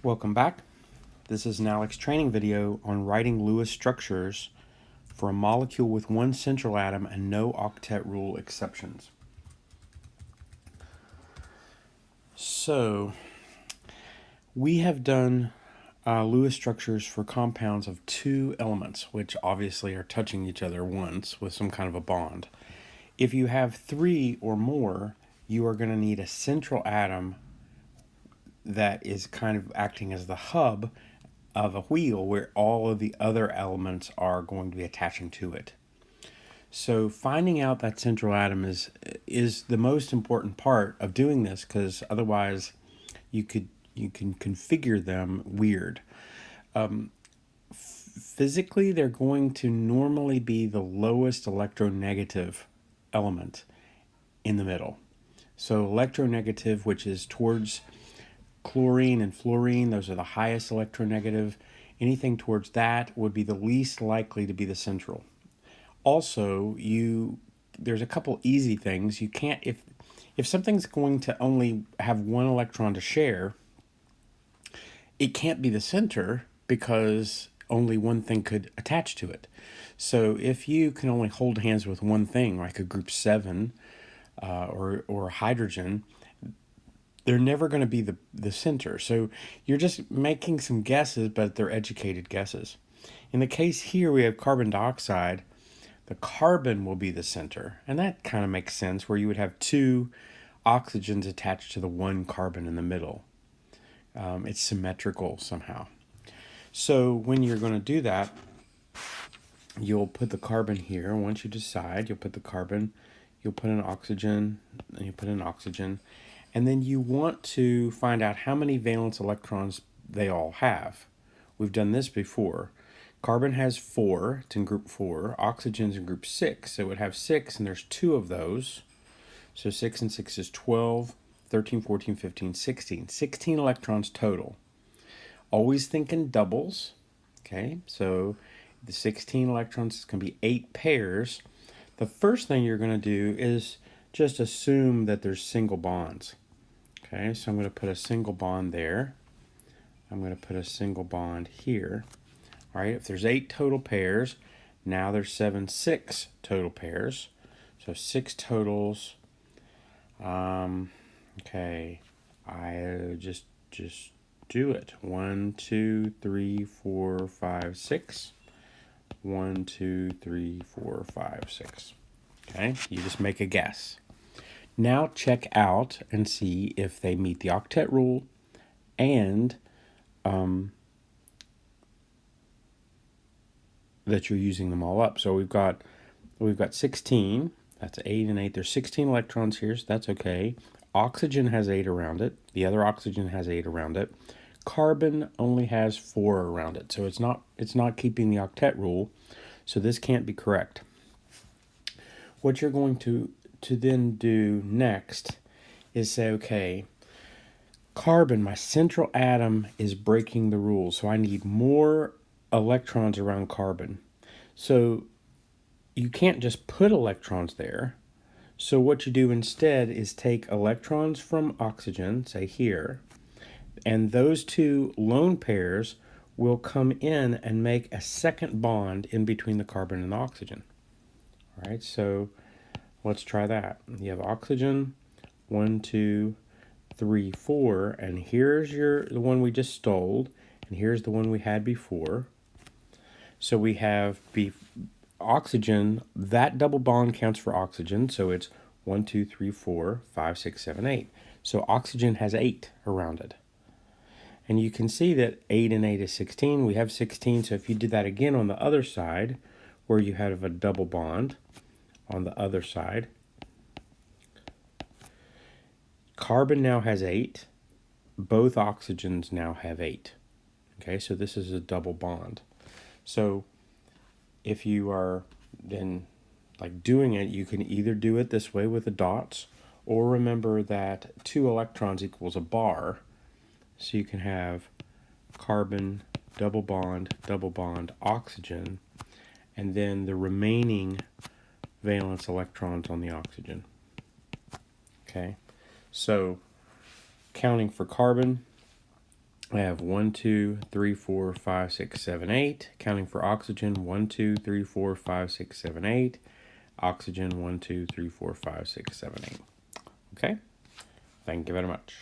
Welcome back. This is an Aleks training video on writing Lewis structures for a molecule with one central atom and no octet rule exceptions. So, we have done Lewis structures for compounds of two elements, which obviously are touching each other once with some kind of a bond. If you have three or more, you are going to need a central atom that is kind of acting as the hub of a wheel where all of the other elements are going to be attaching to it. So finding out that central atom is the most important part of doing this, because otherwise you can configure them weird. Physically, they're going to normally be the lowest electronegative element in the middle. So electronegative, which is towards chlorine and fluorine, those are the highest electronegative. Anything towards that would be the least likely to be the central. Also, there's a couple easy things. You can't, if something's going to only have one electron to share, it can't be the center because only one thing could attach to it. So if you can only hold hands with one thing, like a group 7 or hydrogen, they're never going to be the center. So you're just making some guesses, but they're educated guesses. In the case here, we have carbon dioxide. The carbon will be the center. And that kind of makes sense, where you would have two oxygens attached to the one carbon in the middle. It's symmetrical somehow. So when you're going to do that, you'll put the carbon here. Once you decide, you'll put the carbon, you'll put an oxygen, and you put an oxygen. And then you want to find out how many valence electrons they all have. We've done this before. Carbon has 4, it's in group 4. Oxygen's in group 6, so it would have 6, and there's 2 of those. So 6 and 6 is 12, 13, 14, 15, 16. 16 electrons total. Always think in doubles, okay? So the 16 electrons can be 8 pairs. The first thing you're going to do is just assume that there's single bonds. Okay, so I'm going to put a single bond there. I'm going to put a single bond here. All right, if there's 8 total pairs, now there's 6 total pairs. So 6 totals. Okay, I just do it. 1, 2, 3, 4, 5, 6. 1, 2, 3, 4, 5, 6. Okay, you just make a guess. Now check out and see if they meet the octet rule and that you're using them all up. So we've got 16. That's 8 and 8. There's 16 electrons here, so that's okay. Oxygen has 8 around it. The other oxygen has 8 around it. Carbon only has 4 around it, so it's not keeping the octet rule. So this can't be correct. What you're going to then do next is say, okay, carbon, my central atom, is breaking the rules, so I need more electrons around carbon. So you can't just put electrons there. So what you do instead is take electrons from oxygen, say here, and those two lone pairs will come in and make a second bond in between the carbon and the oxygen. All right, so let's try that. You have oxygen, 1, 2, 3, 4, and here's the one we just stole, and here's the one we had before. So we have oxygen, that double bond counts for oxygen, so it's 1, 2, 3, 4, 5, 6, 7, 8. So oxygen has 8 around it. And you can see that 8 and 8 is 16. We have 16, so if you did that again on the other side, where you have a double bond on the other side, carbon now has 8. Both oxygens now have 8. Okay, so this is a double bond. So if you are then doing it, you can either do it this way with the dots, or remember that 2 electrons equals a bar. So you can have carbon, double bond, oxygen, and then the remaining valence electrons on the oxygen. Okay, so counting for carbon, I have 1, 2, 3, 4, 5, 6, 7, 8. Counting for oxygen, 1, 2, 3, 4, 5, 6, 7, 8. Oxygen, 1, 2, 3, 4, 5, 6, 7, 8. Okay? Thank you very much.